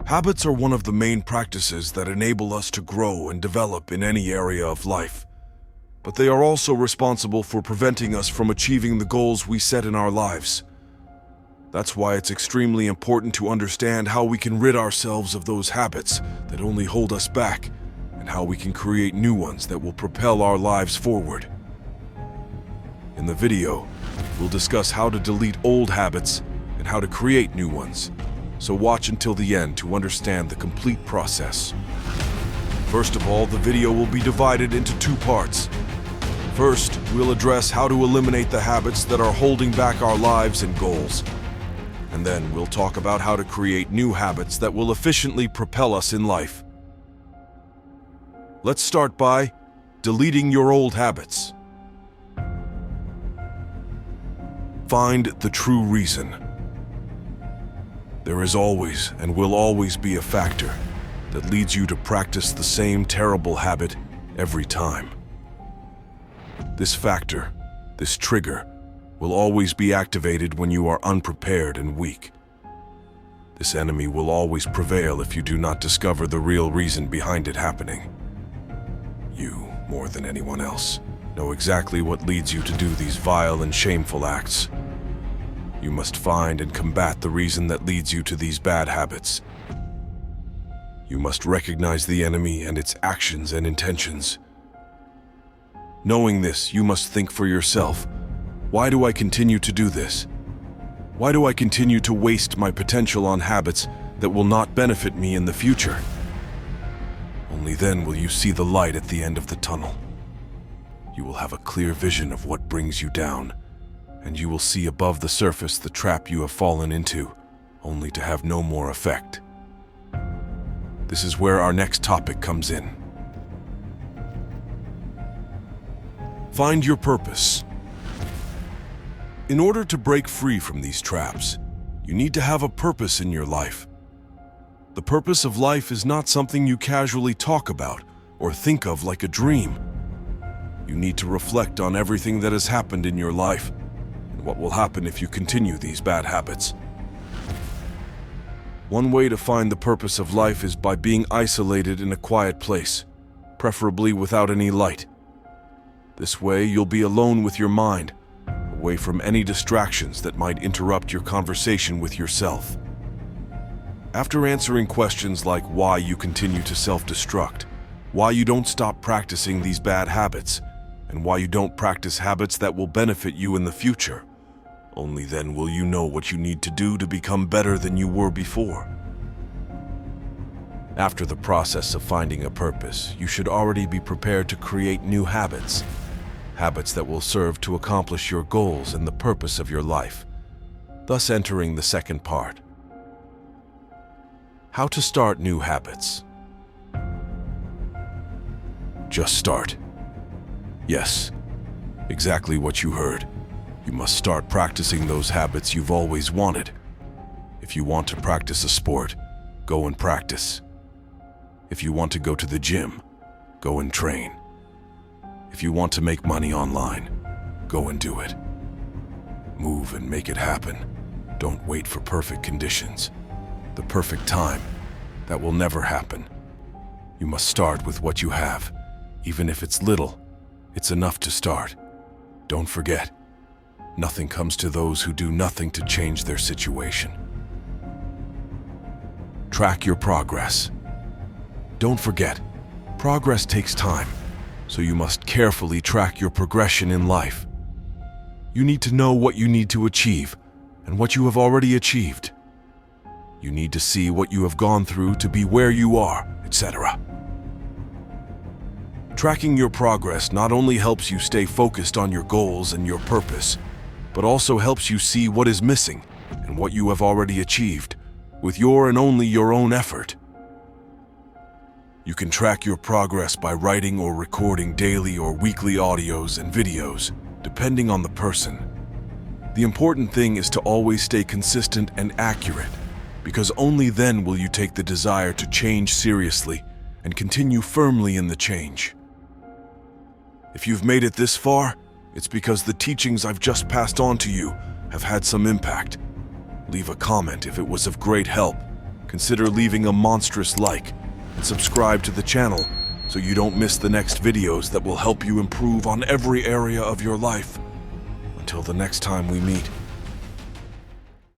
Habits are one of the main practices that enable us to grow and develop in any area of life. But they are also responsible for preventing us from achieving the goals we set in our lives. That's why it's extremely important to understand how we can rid ourselves of those habits that only hold us back, and how we can create new ones that will propel our lives forward. In the video, we'll discuss how to delete old habits and how to create new ones. So watch until the end to understand the complete process. First of all, the video will be divided into two parts. First, we'll address how to eliminate the habits that are holding back our lives and goals. And then we'll talk about how to create new habits that will efficiently propel us in life. Let's start by deleting your old habits. Find the true reason. There is always and will always be a factor that leads you to practice the same terrible habit every time. This factor, this trigger, will always be activated when you are unprepared and weak. This enemy will always prevail if you do not discover the real reason behind it happening. You, more than anyone else, know exactly what leads you to do these vile and shameful acts. You must find and combat the reason that leads you to these bad habits. You must recognize the enemy and its actions and intentions. Knowing this, you must think for yourself, why do I continue to do this? Why do I continue to waste my potential on habits that will not benefit me in the future? Only then will you see the light at the end of the tunnel. You will have a clear vision of what brings you down, and you will see above the surface the trap you have fallen into, only to have no more effect. This is where our next topic comes in. Find your purpose. In order to break free from these traps, you need to have a purpose in your life. The purpose of life is not something you casually talk about or think of like a dream. You need to reflect on everything that has happened in your life and what will happen if you continue these bad habits. One way to find the purpose of life is by being isolated in a quiet place, preferably without any light. This way, you'll be alone with your mind, away from any distractions that might interrupt your conversation with yourself. After answering questions like why you continue to self-destruct, why you don't stop practicing these bad habits, and why you don't practice habits that will benefit you in the future, only then will you know what you need to do to become better than you were before. After the process of finding a purpose, you should already be prepared to create new habits. Habits that will serve to accomplish your goals and the purpose of your life, thus entering the second part. How to start new habits. Just start. Yes, exactly what you heard. You must start practicing those habits you've always wanted. If you want to practice a sport, go and practice. If you want to go to the gym, go and train. If you want to make money online, go and do it. Move and make it happen. Don't wait for perfect conditions. The perfect time. That will never happen. You must start with what you have. Even if it's little, it's enough to start. Don't forget, nothing comes to those who do nothing to change their situation. Track your progress. Don't forget, progress takes time, so you must carefully track your progression in life. You need to know what you need to achieve and what you have already achieved. You need to see what you have gone through to be where you are, etc. Tracking your progress not only helps you stay focused on your goals and your purpose, but also helps you see what is missing and what you have already achieved with your and only your own effort. You can track your progress by writing or recording daily or weekly audios and videos, depending on the person. The important thing is to always stay consistent and accurate, because only then will you take the desire to change seriously and continue firmly in the change. If you've made it this far, it's because the teachings I've just passed on to you have had some impact. Leave a comment if it was of great help. consider leaving a monstrous like and subscribe to the channel so you don't miss the next videos that will help you improve on every area of your life. Until the next time we meet.